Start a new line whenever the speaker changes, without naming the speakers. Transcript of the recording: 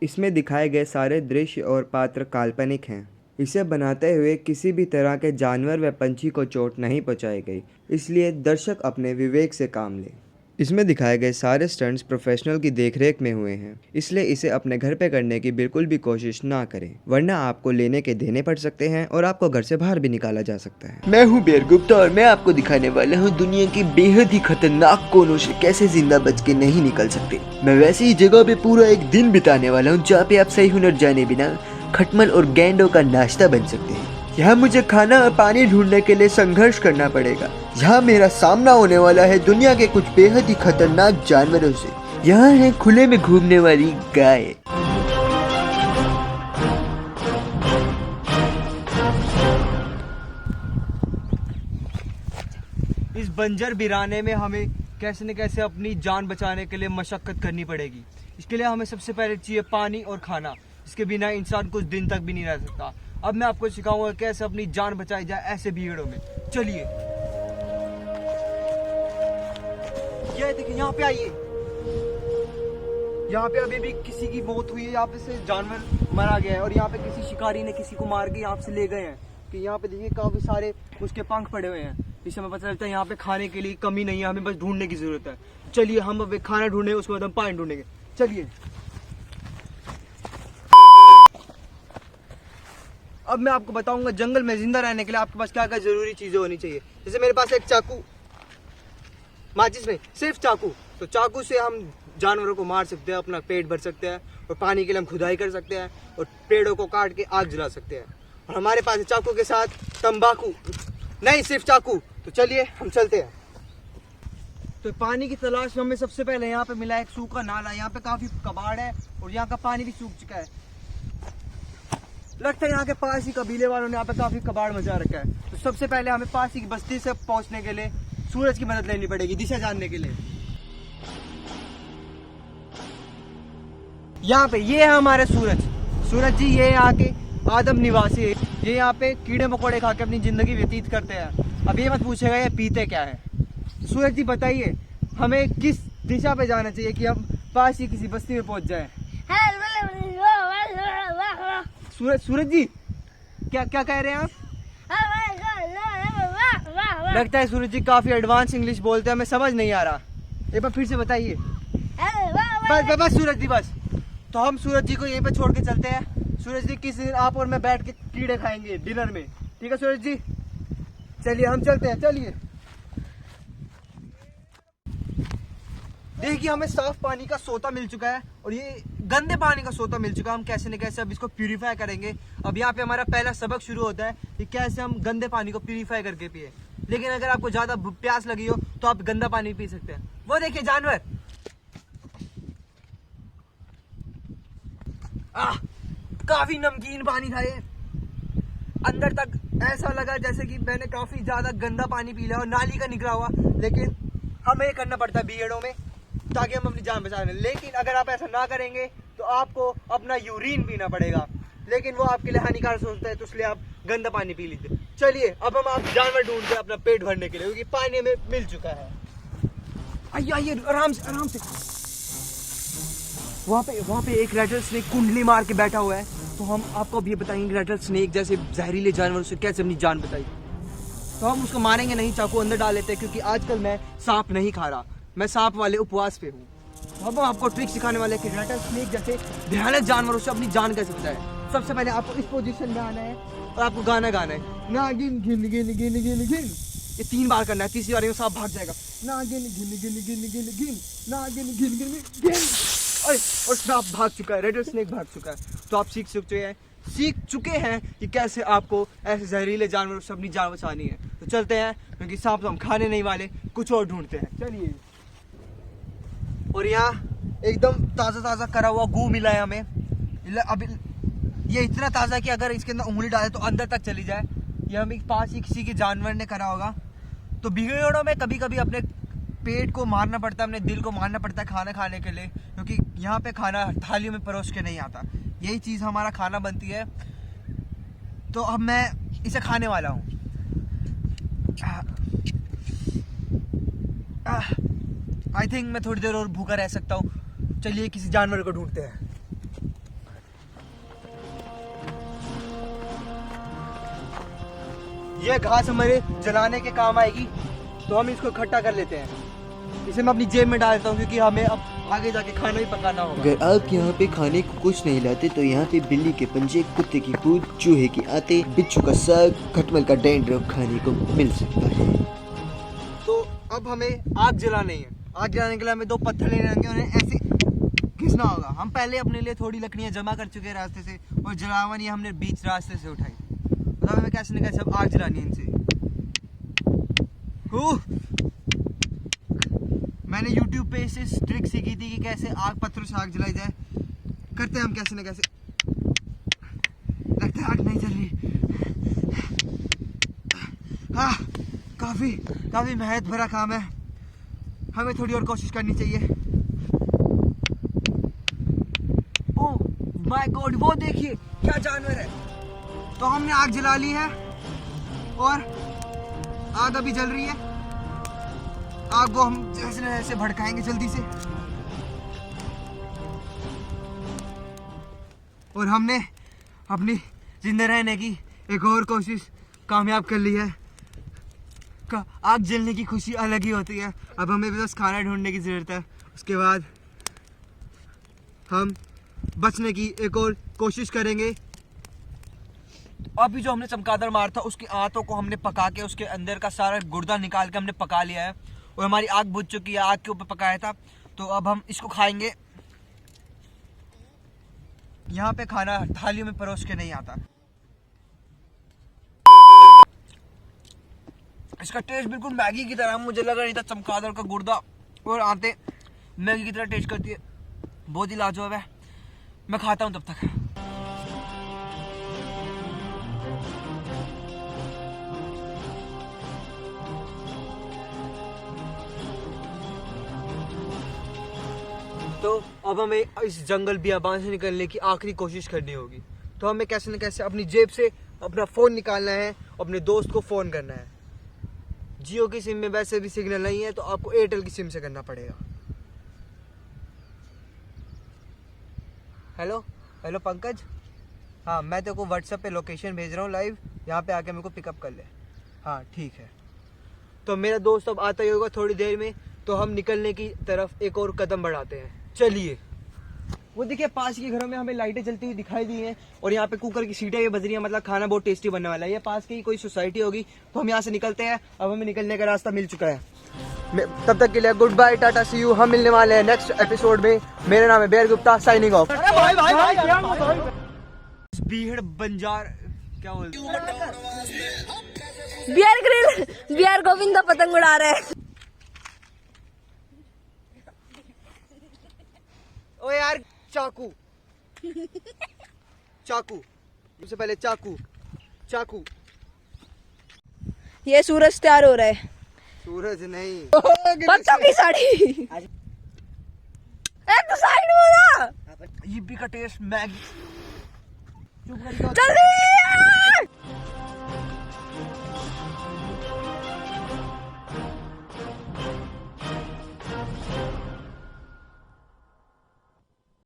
इसमें दिखाए गए सारे दृश्य और पात्र काल्पनिक हैं। इसे बनाते हुए किसी भी तरह के जानवर व पंछी को चोट नहीं पहुंचाई गई, इसलिए दर्शक अपने विवेक से काम लें। इसमें दिखाए गए सारे स्टंट्स प्रोफेशनल की देखरेख में हुए हैं, इसलिए इसे अपने घर पे करने की बिल्कुल भी कोशिश ना करें, वरना आपको लेने के देने पड़ सकते हैं और आपको घर से बाहर भी निकाला जा सकता है।
मैं हूँ बेर गुप्ता और मैं आपको दिखाने वाला हूँ दुनिया के बेहद ही खतरनाक कोनों से कैसे जिंदा बच के नहीं निकल सकते। मैं वैसी ही जगह पे पूरा एक दिन बिताने वाला हूँ जहाँ पे आप सही हुनर जाने बिना खटमल और गेंडों का नाश्ता बन सकते हैं। यहाँ मुझे खाना और पानी ढूंढने के लिए संघर्ष करना पड़ेगा। यहाँ मेरा सामना होने वाला है दुनिया के कुछ बेहद ही खतरनाक जानवरों से। यहाँ है खुले में घूमने वाली गाय।
इस बंजर वीराने में हमें कैसे न कैसे अपनी जान बचाने के लिए मशक्कत करनी पड़ेगी। इसके लिए हमें सबसे पहले चाहिए पानी और खाना। इसके बिना इंसान कुछ दिन तक भी नहीं रह सकता। अब मैं आपको सिखाऊंगा कैसे अपनी जान बचाई जाए ऐसे भीड़ों में। चलिए, ये देखिए, यहाँ पे आइए। यहाँ पे अभी भी किसी की मौत हुई है, यहाँ पे से जानवर मारा गया है और यहाँ पे किसी शिकारी ने किसी को मार के यहाँ से ले गए हैं। कि यहाँ पे देखिए काफी सारे उसके पंख पड़े हुए हैं। इससे हमें पता चलता है यहाँ पे खाने के लिए कमी नहीं है, हमें बस ढूंढने की जरूरत है। चलिए, हम अब खाना ढूंढेंगे, उसके बाद हम पानी ढूंढेंगे। चलिए, अब मैं आपको बताऊंगा जंगल में जिंदा रहने के लिए आपके पास क्या क्या जरूरी चीजें होनी चाहिए। जैसे मेरे पास एक चाकू, माचिस नहीं, सिर्फ चाकू। तो चाकू से हम जानवरों को मार सकते हैं, अपना पेट भर सकते हैं, और पानी के लिए हम खुदाई कर सकते हैं और पेड़ों को काट के आग जला सकते हैं। और हमारे पास चाकू के साथ तंबाकू नहीं, सिर्फ चाकू। तो चलिए, हम चलते हैं। तो पानी की तलाश में हमें सबसे पहले यहाँ पे मिला एक सूखा नाला। यहाँ पे काफी कबाड़ है और यहाँ का पानी भी सूख चुका है। लगता है यहाँ के पास ही कबीले वालों ने यहाँ पे काफी कबाड़ मचा रखा है। तो सबसे पहले हमें पास ही की बस्ती से पहुंचने के लिए सूरज की मदद लेनी पड़ेगी, दिशा जानने के लिए। यहाँ पे ये है हमारे सूरज। सूरज जी ये यहाँ के आदम निवासी है। ये यहाँ पे कीड़े मकोड़े खा के अपनी जिंदगी व्यतीत करते हैं। अब ये मत पूछेगा ये पीते क्या है। सूरज जी बताइए, हमें किस दिशा पे जाना चाहिए कि हम पास ही किसी बस्ती में पहुंच जाए। सूरज जी क्या क्या कह रहे हैं आप? लगता है सूरज जी काफी एडवांस इंग्लिश बोलते हैं, हमें समझ नहीं आ रहा। एक बार फिर से बताइए। बस सूरज जी, बस। तो हम सूरज जी को यहीं पे छोड़ के चलते हैं। सूरज जी किसी दिन आप और मैं बैठ के कीड़े खाएंगे डिनर में, ठीक है सूरज जी? चलिए, हम चलते हैं। चलिए, देखिए हमें साफ पानी का सोता मिल चुका है और ये गंदे पानी का सोता मिल चुका है। हम कैसे न कैसे अब इसको प्यूरिफाई करेंगे। अब यहाँ पे हमारा पहला सबक शुरू होता है कि कैसे हम गंदे पानी को प्यूरिफाई करके पिए। लेकिन अगर आपको ज्यादा प्यास लगी हो तो आप गंदा पानी पी सकते हैं। वो देखिए जानवर, काफी नमकीन पानी था ये। अंदर तक ऐसा लगा जैसे कि मैंने काफी ज्यादा गंदा पानी पी लिया और नाली का निकला हुआ। लेकिन हमें ये करना पड़ता है बीएडओ में ताकि हम अपनी जान बचा लें। लेकिन अगर आप ऐसा ना करेंगे तो आपको अपना यूरिन पीना पड़ेगा, लेकिन वो आपके लिए हानिकारक होता है, तो इसलिए आप गंदा पानी पी लीजिए। चलिए, अब हम आप जानवर ढूंढते हैं अपना पेट भरने के लिए, क्योंकि पानी हमें मिल चुका है। आइए आइए, आराम से आराम से। वहाँ पे एक रेटल स्नेक कुंडली मार के बैठा हुआ है। तो हम आपको अब ये बताएंगे रेटल स्नेक जैसे जहरीले जानवरों से कैसे अपनी जान बचाई। तो हम उसको मारेंगे नहीं, चाकू अंदर डाल लेते हैं, क्योंकि आजकल मैं सांप नहीं खा रहा, मैं सांप वाले उपवास पे हूँ। तो हम आपको ट्रिक सिखाने वाले कि रेटल स्नेक जैसे भयानक जानवरों से अपनी जान कैसे बचाए। सबसे पहले आपको इस पोजीशन में आना है और आपको गाना गाना है, ना गिन गिन गिन गिन गिन गिन। ये 3 बार करना है, तीसरी बार में सांप भाग जाएगा। ना गिन गिन गिन गिन गिन गिन, ना गिन गिन गिन गिन। और सांप भाग चुका है, रेटल स्नेक भाग चुका है। तो आप सीख चुके हैं कि कैसे आपको ऐसे जहरीले जानवरों से अपनी जान बचानी है। तो चलते हैं, क्योंकि सांप तो हम खाने नहीं वाले, कुछ और ढूंढते हैं। चलिए। और यहाँ एकदम ताज़ा ताज़ा करा हुआ गू मिला है हमें। अभी ये इतना ताज़ा कि अगर इसके अंदर उंगली डाले तो अंदर तक चली जाए। ये हमें पास ही किसी के जानवर ने करा होगा। तो भीड़ों में कभी कभी अपने पेट को मारना पड़ता है, अपने दिल को मारना पड़ता है खाना खाने के लिए, क्योंकि यहाँ पे खाना थालियों में परोस के नहीं आता। यही चीज़ हमारा खाना बनती है। तो अब मैं इसे खाने वाला हूँ। आई थिंक मैं थोड़ी देर और भूखा रह सकता हूँ। चलिए किसी जानवर को ढूंढते हैं। ये घास हमारे जलाने के काम आएगी, तो हम इसको इकट्ठा कर लेते हैं। इसे मैं अपनी जेब में डाल देता हूँ, क्योंकि हमें अब आगे जाके खाना भी पकाना होगा।
अगर आप यहाँ पे खाने को कुछ नहीं लाते तो यहाँ पे बिल्ली के पंजे, कुत्ते की पूंछ, चूहे की आते, बिच्छू का साग, खटमल का डैंड्रफ खाने को मिल सकता है।
तो अब हमें आग जलानी है। आग जलाने के लिए हमें 2 पत्थर लेने होंगे, उन्हें ऐसे घिसना होगा। हम पहले अपने लिए थोड़ी लकड़ियाँ जमा कर चुके हैं रास्ते से, और जलावन ये हमने बीच रास्ते से उठाई। तो हमें कैसे न कैसे अब आग जलानी है इनसे। मैंने YouTube पे इसे ट्रिक सीखी थी कि कैसे आग पत्थरों से आग जलाई जाए। करते हैं हम कैसे न कैसे। लगता है आग नहीं जल रही। हाँ, काफी मेहनत भरा काम है, हमें थोड़ी और कोशिश करनी चाहिए। ओह माय गॉड, वो देखिए क्या जानवर है। तो हमने आग जला ली है और आग अभी जल रही है। आग को हम जैसे न जैसे भड़काएंगे जल्दी से। और हमने अपनी जिंदा रहने की एक और कोशिश कामयाब कर ली है। आग जलने की खुशी अलग ही होती है। अब हमें बस खाना ढूंढने की जरूरत है, उसके बाद हम बचने की एक और कोशिश करेंगे। अभी जो हमने चमगादड़ मारा था उसकी आंतों को हमने पका के उसके अंदर का सारा गुर्दा निकाल के हमने पका लिया है, और हमारी आग बुझ चुकी है। आग के ऊपर पकाया था, तो अब हम इसको खाएंगे। यहाँ पे खाना थालियों में परोस के नहीं आता। इसका टेस्ट बिल्कुल मैगी की तरह, मुझे लगा नहीं था चमगादड़ का गुर्दा और आंतें मैगी की तरह टेस्ट करती है। बहुत ही लाजवाब है। मैं खाता हूँ तब तक। तो अब हमें इस जंगल बियाबान से निकलने की आखिरी कोशिश करनी होगी। तो हमें कैसे न कैसे अपनी जेब से अपना फ़ोन निकालना है, अपने दोस्त को फ़ोन करना है। जियो की सिम में वैसे भी सिग्नल नहीं है, तो आपको एयरटेल की सिम से करना पड़ेगा। हेलो पंकज, हाँ मैं तेरे को व्हाट्सएप पे लोकेशन भेज रहा हूँ लाइव, यहाँ पे आके मेरे को पिकअप कर ले। हाँ ठीक है। तो मेरा दोस्त अब आता ही होगा थोड़ी देर में, तो हम निकलने की तरफ एक और कदम बढ़ाते हैं। चलिए। वो देखिए पास के घरों में हमें लाइटें जलती हुई दिखाई दी हैं, और यहाँ पे कुकर की सीटें भी बज रही हैं, मतलब खाना बहुत टेस्टी बनने वाला है। ये पास की ही कोई सोसाइटी होगी, तो हम यहाँ से निकलते हैं। अब हमें निकलने का रास्ता मिल चुका है। तब तक के लिए goodbye, tata, see you. हम मिलने वाले हैं नेक्स्ट एपिसोड में। मेरा नाम है बेयर गुप्ता, साइनिंग ऑफ। बीहड़ बंजार क्या बोलते
बियर ग्रिल, बियर गोविंद का पतंग उड़ा रहे हैं।
ओ यार चाकू सबसे पहले चाकू।
ये सूरज तैयार हो रहा है।
सूरज नहीं,
बच्चों की साड़ी। तो साइड हो ना,
ये भी का टेस्ट मैगी।
जल्दी